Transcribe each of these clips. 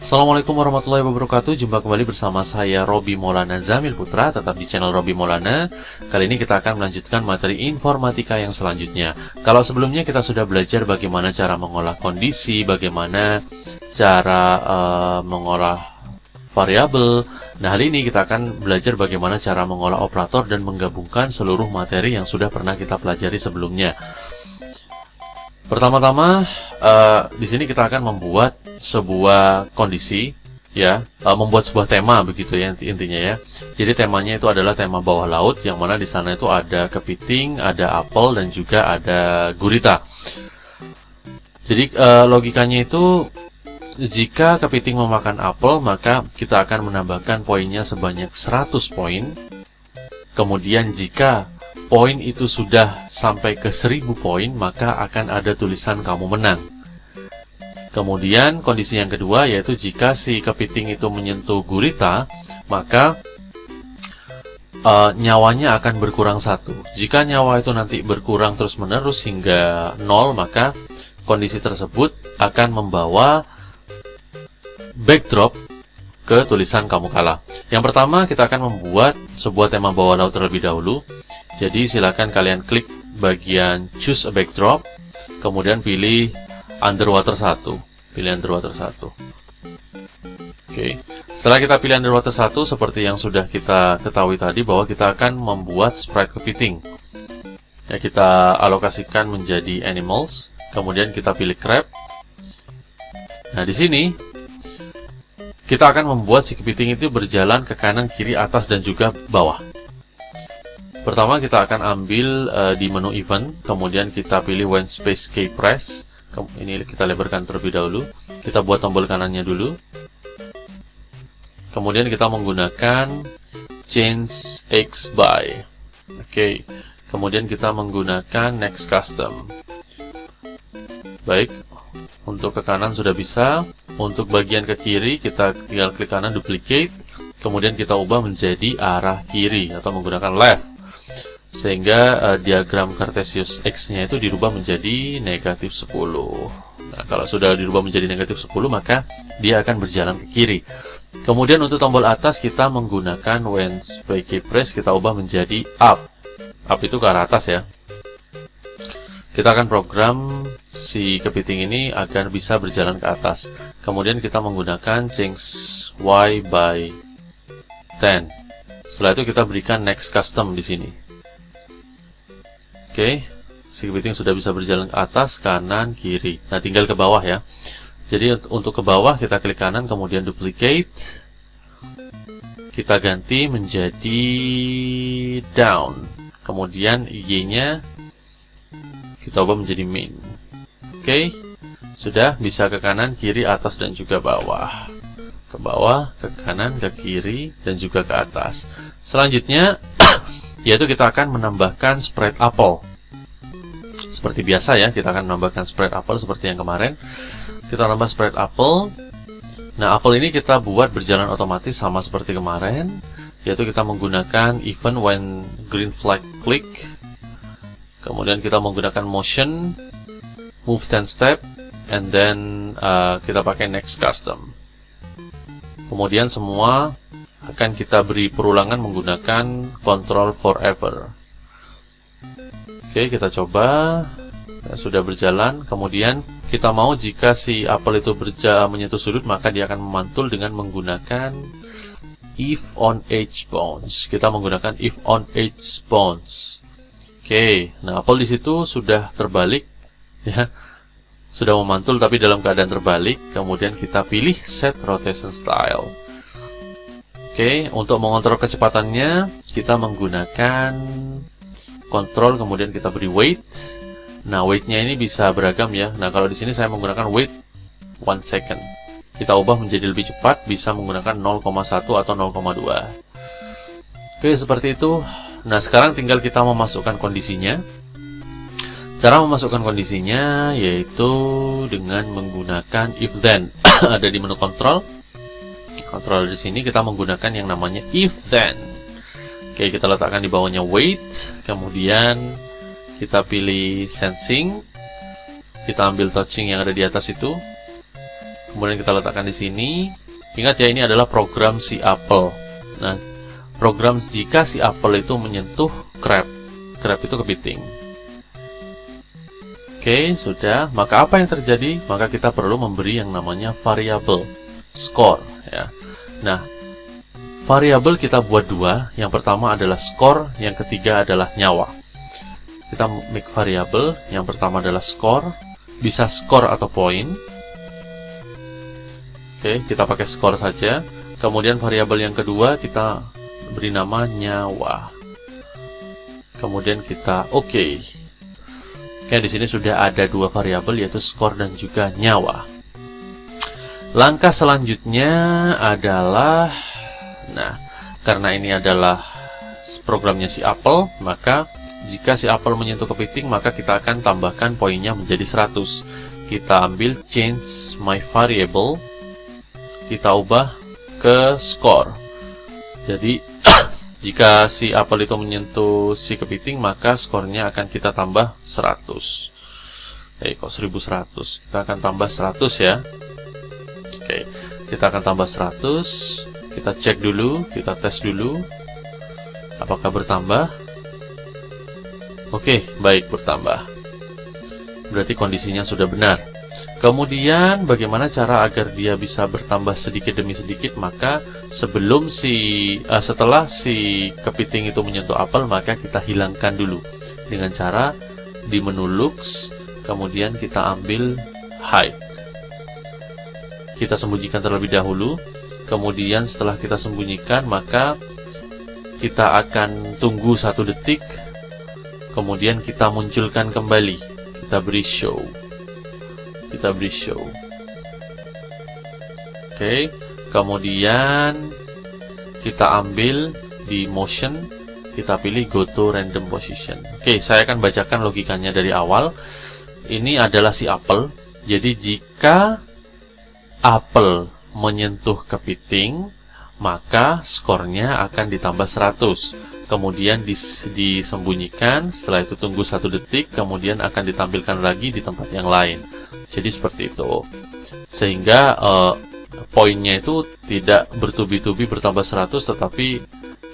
Assalamualaikum warahmatullahi wabarakatuh. Jumpa kembali bersama saya Robi Maulana Zamil Putra, tetap di channel Robi Maulana. Kali ini kita akan melanjutkan materi informatika yang selanjutnya. Kalau sebelumnya kita sudah belajar bagaimana cara mengolah kondisi, bagaimana cara mengolah variabel. Nah, hari ini kita akan belajar bagaimana cara mengolah operator dan menggabungkan seluruh materi yang sudah pernah kita pelajari sebelumnya. Pertama-tama, di sini kita akan membuat sebuah kondisi, ya, membuat sebuah tema begitu ya intinya ya. Jadi temanya itu adalah tema bawah laut, yang mana di sana itu ada kepiting, ada apel, dan juga ada gurita. Jadi logikanya itu, jika kepiting memakan apel, maka kita akan menambahkan poinnya sebanyak 100 poin. Kemudian jika poin itu sudah sampai ke 1000 poin, maka akan ada tulisan kamu menang. Kemudian kondisi yang kedua yaitu jika si kepiting itu menyentuh gurita, maka nyawanya akan berkurang 1. Jika nyawa itu nanti berkurang terus menerus hingga 0, maka kondisi tersebut akan membawa backdrop ke tulisan kamu kalah. Yang pertama, kita akan membuat sebuah tema bawah laut terlebih dahulu. Jadi silakan kalian klik bagian choose a backdrop, kemudian pilih underwater 1. Pilih underwater 1. Oke. Setelah kita pilih underwater 1, seperti yang sudah kita ketahui tadi, bahwa kita akan membuat sprite kepiting. Ya, kita alokasikan menjadi animals, kemudian kita pilih crab. Nah, di sini kita akan membuat si kepiting itu berjalan ke kanan, kiri, atas, dan juga bawah. Pertama, kita akan ambil di menu event, kemudian kita pilih when space key press. Ini kita lebarkan terlebih dahulu. Kita buat tombol kanannya dulu. Kemudian kita menggunakan change X by. Oke. Kemudian kita menggunakan next custom. Baik. Untuk ke kanan sudah bisa. Untuk bagian ke kiri kita tinggal klik kanan duplicate. Kemudian kita ubah menjadi arah kiri atau menggunakan left. Sehingga diagram Cartesius X-nya itu dirubah menjadi negatif 10. Nah, kalau sudah dirubah menjadi negatif 10, maka dia akan berjalan ke kiri. Kemudian untuk tombol atas kita menggunakan when space key press, kita ubah menjadi up. Up itu ke arah atas ya. Kita akan program si kepiting ini agar bisa berjalan ke atas. Kemudian kita menggunakan change Y by 10. Setelah itu kita berikan next custom di sini. Oke, si kepiting sudah bisa berjalan ke atas, kanan, kiri. Nah, tinggal ke bawah ya. Jadi untuk ke bawah kita klik kanan, kemudian duplicate. Kita ganti menjadi down. Kemudian Y-nya kita ubah menjadi main. Oke, sudah bisa ke kanan, kiri, atas, dan juga bawah. Ke bawah, ke kanan, ke kiri, dan juga ke atas. Selanjutnya yaitu kita akan menambahkan sprite apel. Seperti biasa ya, kita akan menambahkan sprite apel seperti yang kemarin. Kita tambah sprite apel. Nah, apel ini kita buat berjalan otomatis sama seperti kemarin, yaitu kita menggunakan event when green flag click. Kemudian kita menggunakan motion, move 10 step, and then kita pakai next custom. Kemudian semua akan kita beri perulangan menggunakan control forever. Oke, kita coba. Nah, sudah berjalan. Kemudian kita mau jika si apel itu menyentuh sudut, maka dia akan memantul dengan menggunakan if on edge bounce. Kita menggunakan if on edge bounce. Oke, nah apel di situ sudah terbalik ya. Sudah memantul tapi dalam keadaan terbalik. Kemudian kita pilih set rotation style. Oke, untuk mengontrol kecepatannya, kita menggunakan kontrol, kemudian kita beri weight. Nah, weight-nya ini bisa beragam ya. Nah, kalau di sini saya menggunakan weight 1 second. Kita ubah menjadi lebih cepat, bisa menggunakan 0,1 atau 0,2. Oke, seperti itu. Nah, sekarang tinggal kita memasukkan kondisinya. Cara memasukkan kondisinya yaitu dengan menggunakan if then. Ada di menu kontrol. Controller di sini kita menggunakan yang namanya if then. Oke, kita letakkan di bawahnya wait, kemudian kita pilih sensing, kita ambil touching yang ada di atas itu, kemudian kita letakkan di sini. Ingat ya, ini adalah program si Apple. Nah, program jika si Apple itu menyentuh grab itu kepiting. Oke, sudah. Maka apa yang terjadi? Maka kita perlu memberi yang namanya variable score ya. Nah, variabel kita buat dua. Yang pertama adalah score, yang ketiga adalah nyawa. Kita make variabel. Yang pertama adalah score, bisa score atau point. Oke, kita pakai score saja. Kemudian variabel yang kedua kita beri nama nyawa. Kemudian kita oke. Oke, di sini sudah ada dua variabel, yaitu score dan juga nyawa. Langkah selanjutnya adalah, nah, karena ini adalah programnya si Apple, maka jika si Apple menyentuh kepiting, maka kita akan tambahkan poinnya menjadi 100. Kita ambil change my variable, kita ubah ke score. Jadi jika si Apple itu menyentuh si kepiting, maka skornya akan kita tambah 100. Kok 1100? Kita akan tambah 100 ya. Oke, kita akan tambah 100. Kita cek dulu, kita tes dulu. Apakah bertambah? Oke, baik, bertambah. Berarti kondisinya sudah benar. Kemudian bagaimana cara agar dia bisa bertambah sedikit demi sedikit? Maka setelah si kepiting itu menyentuh apel, maka kita hilangkan dulu dengan cara di menu looks, kemudian kita ambil hide. Kita sembunyikan terlebih dahulu. Kemudian setelah kita sembunyikan, maka kita akan tunggu 1 detik. Kemudian kita munculkan kembali. Kita beri show. Oke, kemudian kita ambil di motion, kita pilih go to random position. Oke, saya akan bacakan logikanya dari awal. Ini adalah si apel. Jadi jika apel menyentuh kepiting, maka skornya akan ditambah 100. Kemudian disembunyikan, setelah itu tunggu 1 detik, kemudian akan ditampilkan lagi di tempat yang lain. Jadi seperti itu. Sehingga poinnya itu tidak bertubi-tubi bertambah 100, tetapi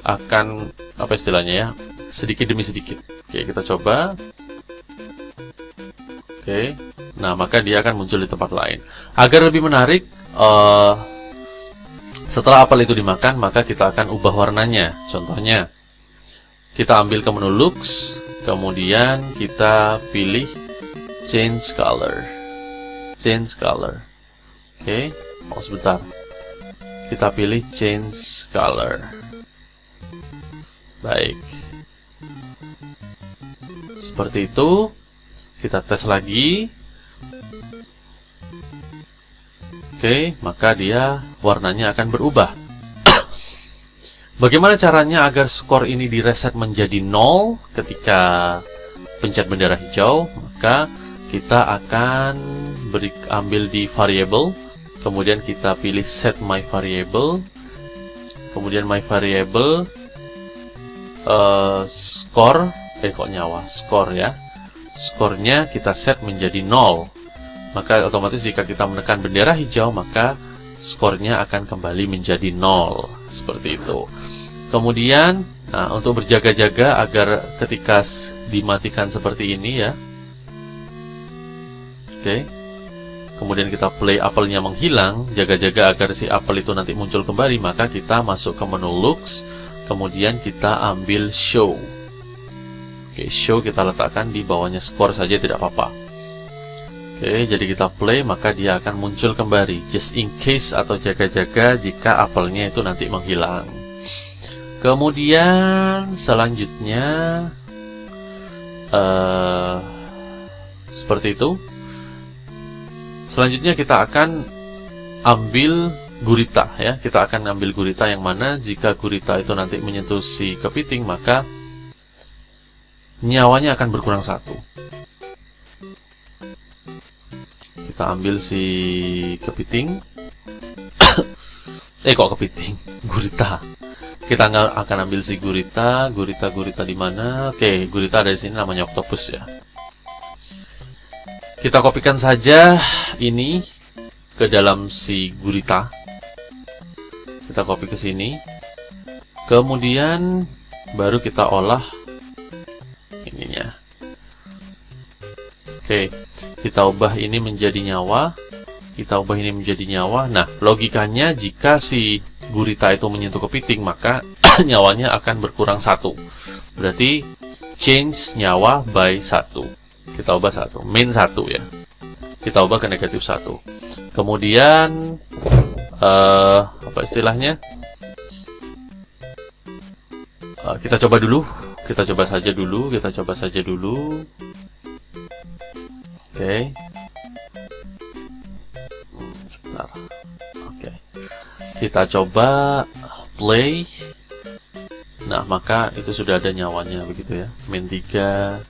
akan, apa istilahnya ya, sedikit demi sedikit. Oke, kita coba. Oke, nah maka dia akan muncul di tempat lain. Agar lebih menarik, setelah apel itu dimakan, maka kita akan ubah warnanya. Contohnya, kita ambil ke menu looks, kemudian kita pilih change color. Oke, sebentar. Kita pilih change color. Baik. Seperti itu. Kita tes lagi. Oke, maka dia warnanya akan berubah. Bagaimana caranya agar skor ini direset menjadi 0 ketika pencet bendera hijau? Maka kita akan ambil di variable, kemudian kita pilih set my variable, kemudian my variable score, score ya. Skornya kita set menjadi 0. Maka otomatis jika kita menekan bendera hijau, maka skornya akan kembali menjadi 0. Seperti itu. Kemudian, nah, untuk berjaga-jaga agar ketika dimatikan seperti ini ya. Oke. Kemudian kita play apelnya menghilang, jaga-jaga agar si apel itu nanti muncul kembali, maka kita masuk ke menu looks, kemudian kita ambil show. Oke, show kita letakkan di bawahnya skor saja, tidak apa-apa. Oke, jadi kita play, maka dia akan muncul kembali, just in case atau jaga-jaga jika apelnya itu nanti menghilang. Kemudian selanjutnya seperti itu. Selanjutnya kita akan ambil gurita ya. Kita akan ambil gurita yang mana jika gurita itu nanti menyentuh si kepiting, maka nyawanya akan berkurang 1. Kita ambil si kepiting. Kok kepiting? Gurita. Kita akan ambil si gurita. Gurita di mana? Oke, gurita ada di sini, namanya octopus ya. Kita kopikan saja ini ke dalam si gurita. Kita copy ke sini. Kemudian baru kita olah ininya. Oke, kita ubah ini menjadi nyawa. Kita ubah ini menjadi nyawa. Nah, logikanya jika si gurita itu menyentuh kepiting, maka nyawanya akan berkurang 1. Berarti change nyawa by 1. Kita ubah 1, min 1 ya. Kita ubah ke negatif 1. Kemudian apa istilahnya? Kita coba dulu. Kita coba saja dulu. Oke. Sebentar. Oke. Kita coba play. Nah, maka itu sudah ada nyawanya begitu ya. Min 3.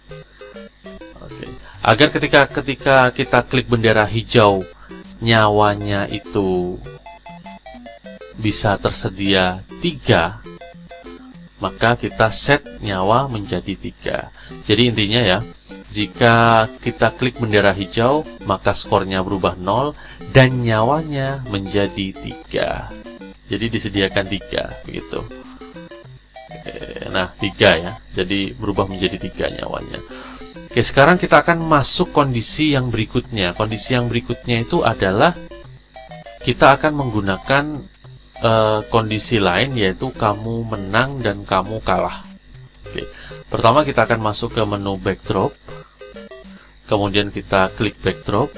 Oke. Agar ketika kita klik bendera hijau, nyawanya itu bisa tersedia 3, maka kita set nyawa menjadi 3. Jadi intinya ya, jika kita klik bendera hijau, maka skornya berubah 0 dan nyawanya menjadi 3. Jadi disediakan 3 begitu. Nah, 3 ya. Jadi berubah menjadi 3 nyawanya. Oke, sekarang kita akan masuk kondisi yang berikutnya. Kondisi yang berikutnya itu adalah kita akan menggunakan kondisi lain, yaitu kamu menang dan kamu kalah. Oke. Pertama kita akan masuk ke menu backdrop. Kemudian kita klik backdrop.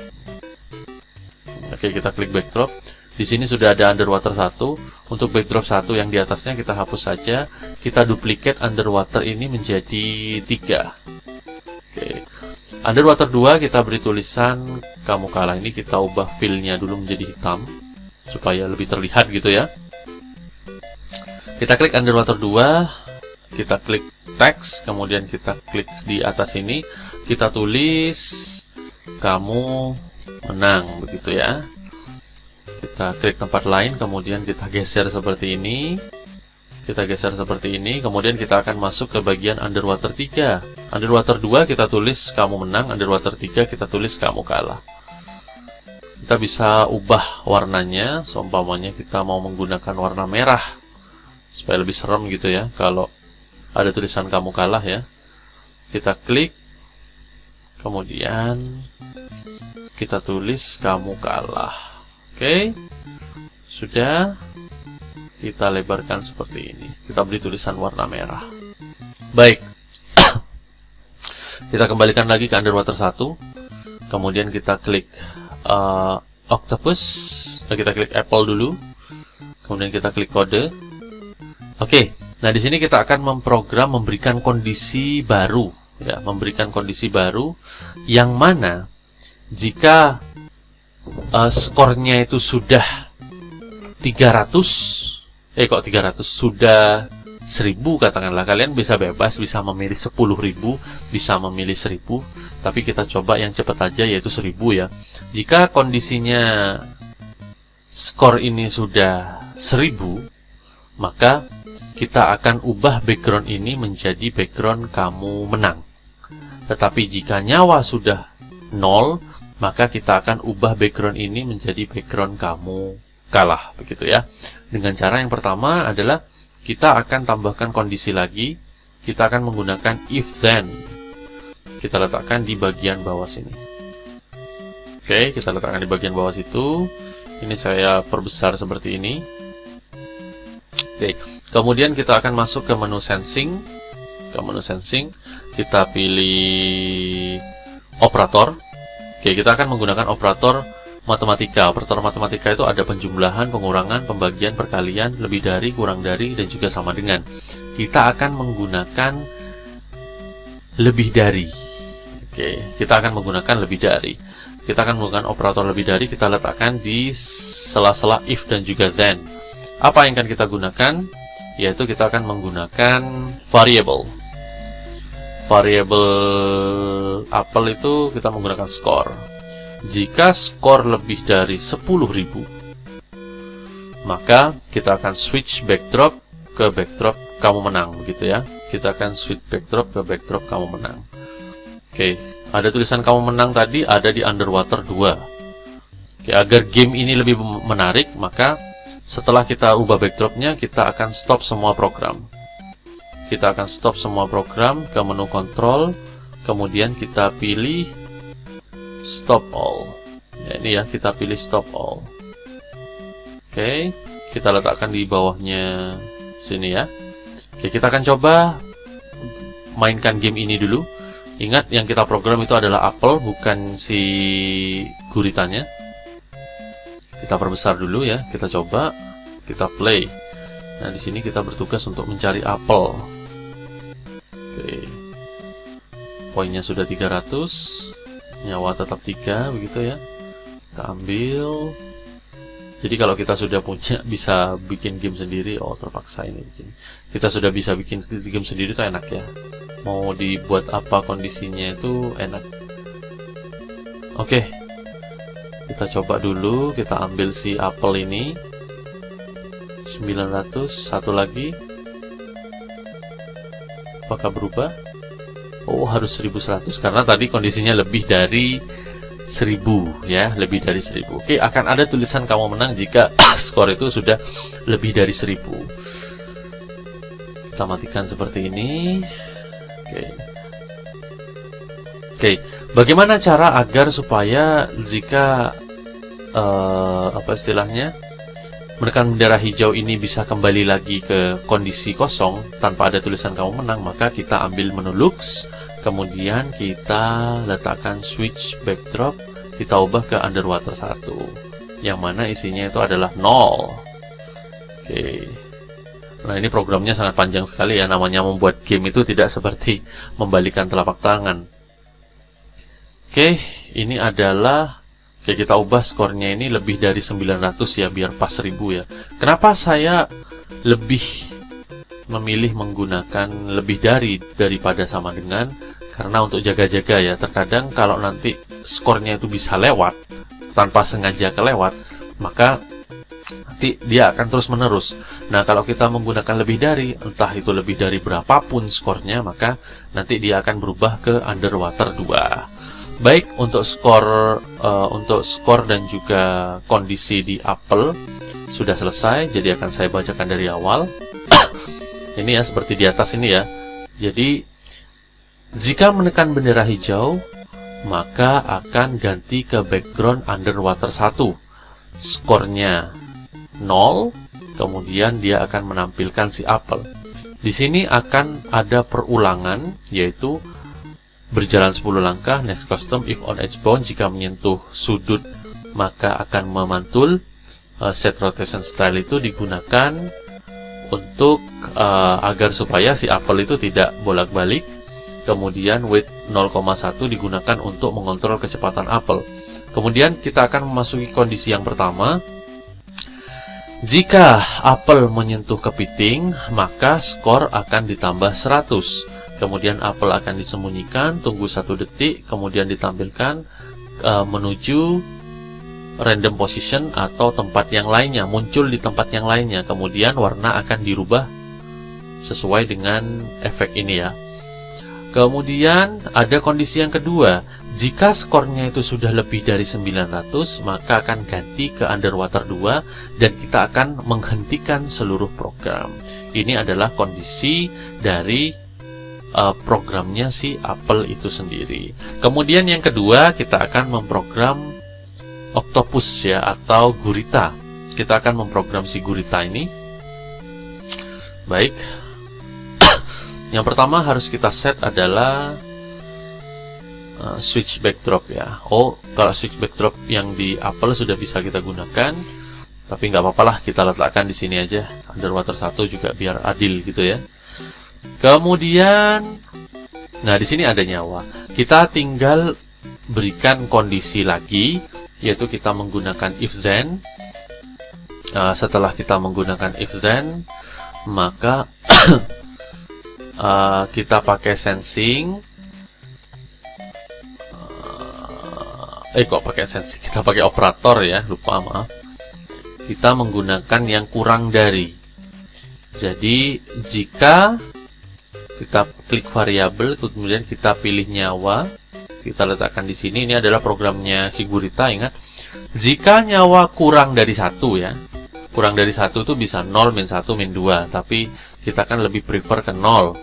Oke, kita klik backdrop. Di sini sudah ada underwater 1. Untuk backdrop 1 yang di atasnya kita hapus saja. Kita duplicate underwater ini menjadi 3. Oke. Underwater 2 kita beri tulisan kamu kalah. Ini kita ubah fill-nya dulu menjadi hitam supaya lebih terlihat gitu ya. Kita klik underwater 2, kita klik text, kemudian kita klik di atas ini, kita tulis kamu menang begitu ya. Kita klik tempat lain, kemudian kita geser seperti ini. Kita geser seperti ini, kemudian kita akan masuk ke bagian underwater 3. Underwater 2 kita tulis kamu menang, underwater 3 kita tulis kamu kalah. Kita bisa ubah warnanya, seumpamanya kita mau menggunakan warna merah supaya lebih serem gitu ya kalau ada tulisan kamu kalah ya. Kita klik, kemudian kita tulis kamu kalah. Oke, sudah. Kita lebarkan seperti ini. Kita beri tulisan warna merah. Baik. Kita kembalikan lagi ke underwater 1. Kemudian kita klik octopus. Kita klik apple dulu. Kemudian kita klik kode. Oke. Nah, di sini kita akan memprogram memberikan kondisi baru ya, memberikan kondisi baru yang mana jika skornya itu sudah 300 sudah 1000 katakanlah, kalian bisa bebas, bisa memilih 10.000, bisa memilih 1000, tapi kita coba yang cepat aja yaitu 1000 ya. Jika kondisinya skor ini sudah 1000, maka kita akan ubah background ini menjadi background kamu menang. Tetapi jika nyawa sudah 0, maka kita akan ubah background ini menjadi background kamu kalah begitu ya. Dengan cara yang pertama adalah kita akan tambahkan kondisi lagi. Kita akan menggunakan if then. Kita letakkan di bagian bawah sini. Oke, kita letakkan di bagian bawah situ. Ini saya perbesar seperti ini. Oke, kemudian kita akan masuk ke menu sensing. Ke menu sensing, kita pilih operator. Oke, kita akan menggunakan operator matematika. Operator matematika itu ada penjumlahan, pengurangan, pembagian, perkalian, lebih dari, kurang dari, dan juga sama dengan. Kita akan menggunakan lebih dari. Oke, kita akan menggunakan lebih dari. Kita akan menggunakan operator lebih dari, kita letakkan di sela-sela if dan juga then. Apa yang akan kita gunakan? Yaitu kita akan menggunakan variable. Variable apel itu kita menggunakan skor. Jika skor lebih dari 10.000, maka kita akan switch backdrop ke backdrop kamu menang, begitu ya. Kita akan switch backdrop ke backdrop kamu menang. Oke, ada tulisan kamu menang tadi ada di Underwater 2. Oke, agar game ini lebih menarik, maka setelah kita ubah backdropnya, kita akan stop semua program. Kita akan stop semua program ke menu control, kemudian kita pilih stop all. Ya, ini ya, kita pilih stop all. Oke, kita letakkan di bawahnya sini ya. Oke, kita akan coba mainkan game ini dulu. Ingat, yang kita program itu adalah apel, bukan si guritanya. Kita perbesar dulu ya. Kita coba, kita play. Nah, di sini kita bertugas untuk mencari apel. Oke. Poinnya sudah 300. Nyawa tetap 3, begitu ya. Kita ambil. Jadi kalau kita sudah punya, bisa bikin game sendiri. Oh, terpaksa ini bikin. Kita sudah bisa bikin game sendiri, itu enak ya. Mau dibuat apa kondisinya itu enak. Oke, kita coba dulu. Kita ambil si apel ini 900. Satu lagi. Apakah berubah? Oh, harus 1100 karena tadi kondisinya lebih dari 1000 ya, lebih dari 1000. Oke, akan ada tulisan kamu menang jika skor itu sudah lebih dari 1000. Kita matikan seperti ini. Oke, bagaimana cara agar supaya jika apa istilahnya, menekan bendera hijau ini bisa kembali lagi ke kondisi kosong tanpa ada tulisan kamu menang? Maka kita ambil menu Looks, kemudian kita letakkan switch backdrop, kita ubah ke Underwater 1, yang mana isinya itu adalah 0. Oke. Nah, ini programnya sangat panjang sekali ya. Namanya membuat game itu tidak seperti membalikan telapak tangan. Oke, ini adalah, oke, kita ubah skornya ini lebih dari 900 ya, biar pas 1000 ya. Kenapa saya lebih memilih menggunakan lebih daripada sama dengan? Karena untuk jaga-jaga ya. Terkadang kalau nanti skornya itu bisa lewat tanpa sengaja kelewat, maka nanti dia akan terus menerus. Nah, kalau kita menggunakan lebih dari, entah itu lebih dari berapapun skornya, maka nanti dia akan berubah ke Underwater 2. Baik, untuk skor dan juga kondisi di apel sudah selesai. Jadi akan saya bacakan dari awal. Ini ya, seperti di atas ini ya. Jadi jika menekan bendera hijau, maka akan ganti ke background Underwater 1. Skornya 0, kemudian dia akan menampilkan si apel. Di sini akan ada perulangan, yaitu berjalan 10 langkah, next custom, if on edge bound, jika menyentuh sudut maka akan memantul. Set rotation style itu digunakan untuk agar supaya si apel itu tidak bolak-balik. Kemudian weight 0,1 digunakan untuk mengontrol kecepatan apel. Kemudian kita akan memasuki kondisi yang pertama. Jika apel menyentuh kepiting, maka skor akan ditambah 100. Kemudian apel akan disembunyikan, tunggu 1 detik, kemudian ditampilkan menuju random position atau tempat yang lainnya, muncul di tempat yang lainnya. Kemudian warna akan dirubah sesuai dengan efek ini ya. Kemudian ada kondisi yang kedua. Jika skornya itu sudah lebih dari 900, maka akan ganti ke Underwater 2 dan kita akan menghentikan seluruh program. Ini adalah kondisi dari programnya si apel itu sendiri. Kemudian yang kedua, kita akan memprogram octopus ya, atau gurita. Kita akan memprogram si gurita ini. Baik. Yang pertama harus kita set adalah switch backdrop ya. Oh, kalau switch backdrop yang di apel sudah bisa kita gunakan, tapi nggak apa-apa lah, kita letakkan di sini aja Underwater 1 juga biar adil gitu ya. Kemudian, nah di sini ada nyawa. Kita tinggal berikan kondisi lagi, yaitu kita menggunakan if then. Setelah kita menggunakan if then, maka kita pakai sensing. Kok pakai sensing? Kita pakai operator ya, lupa, maaf. kita menggunakan yang kurang dari. Jadi jika kita klik variabel, kemudian kita pilih nyawa, kita letakkan di sini. Ini adalah programnya si gurita, ingat. Jika nyawa kurang dari 1 ya, kurang dari 1 itu bisa 0, min 1, min 2, tapi kita kan lebih prefer ke 0.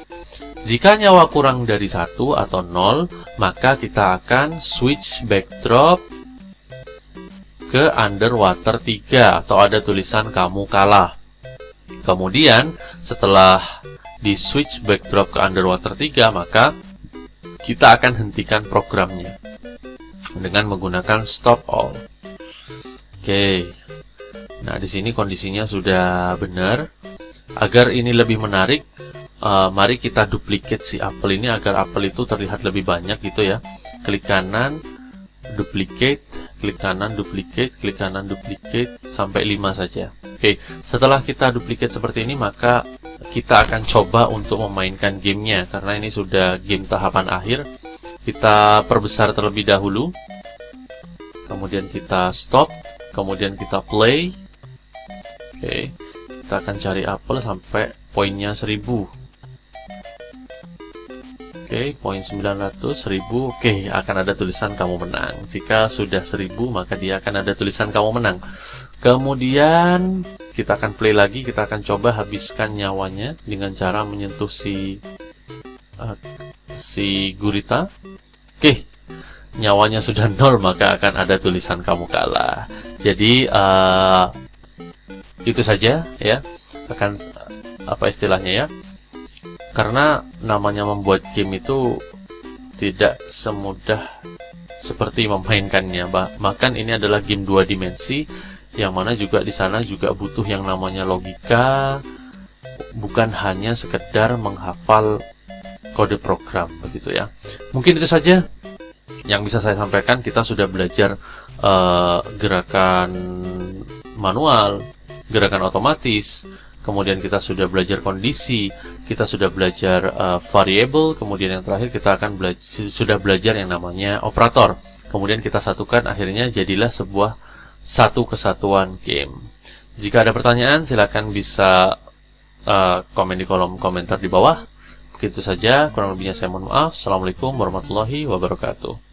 Jika nyawa kurang dari 1 atau 0, maka kita akan switch backdrop ke underwater 3, atau ada tulisan kamu kalah. Kemudian setelah di switch backdrop ke underwater 3, maka kita akan hentikan programnya dengan menggunakan stop all. Oke. Nah, di sini kondisinya sudah benar. Agar ini lebih menarik, mari kita duplicate si apel ini agar apel itu terlihat lebih banyak gitu ya. Klik kanan, duplicate, klik kanan, duplicate, klik kanan, duplicate, sampai 5 saja. Oke, setelah kita duplicate seperti ini, maka kita akan coba untuk memainkan gamenya. Karena ini sudah game tahapan akhir. Kita perbesar terlebih dahulu, kemudian kita stop, kemudian kita play. Oke, kita akan cari apel sampai poinnya 1000. Oke, poin 900, 1000. Oke, akan ada tulisan kamu menang. Jika sudah 1000, maka dia akan ada tulisan kamu menang. Kemudian kita akan play lagi, kita akan coba habiskan nyawanya dengan cara menyentuh si gurita. Oke, nyawanya sudah 0, maka akan ada tulisan kamu kalah. Jadi itu saja ya, akan apa istilahnya ya, karena namanya membuat game itu tidak semudah seperti memainkannya. Bahkan ini adalah game 2 dimensi, yang mana juga di sana juga butuh yang namanya logika, bukan hanya sekedar menghafal kode program begitu ya. Mungkin itu saja yang bisa saya sampaikan. Kita sudah belajar gerakan manual, gerakan otomatis, kemudian kita sudah belajar kondisi, kita sudah belajar variable, kemudian yang terakhir kita akan sudah belajar yang namanya operator. Kemudian kita satukan, akhirnya jadilah sebuah satu kesatuan game. Jika ada pertanyaan, silakan bisa komen di kolom komentar di bawah. Begitu saja, kurang lebihnya saya mohon maaf. Assalamualaikum warahmatullahi wabarakatuh.